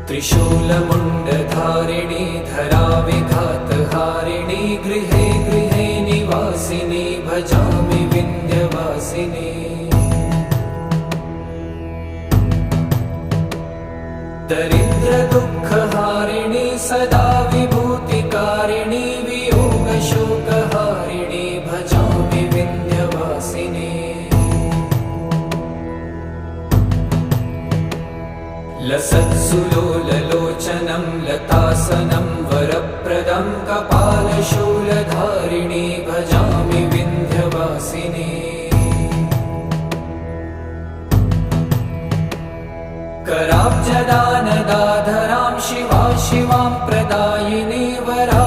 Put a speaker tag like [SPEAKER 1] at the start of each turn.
[SPEAKER 1] त्रिशूलमुण्डधारिणी धराविघातहारिणी गृहे गृहे निवासिनी भजामि विन्ध्यवासिनी। दरिद्रदुःखहारिणी सदा विभूतिकारिणी वियोगशोकहारिणी भजामि विन्ध्यवासिनी। लसत्सुलोललोचनं लतासनं वरप्रदं कपालशूलधारिणी भजामि विन्ध्यवासिनी। कराब्जदानदाधरां शिवा शिवां प्रदायिनी वरा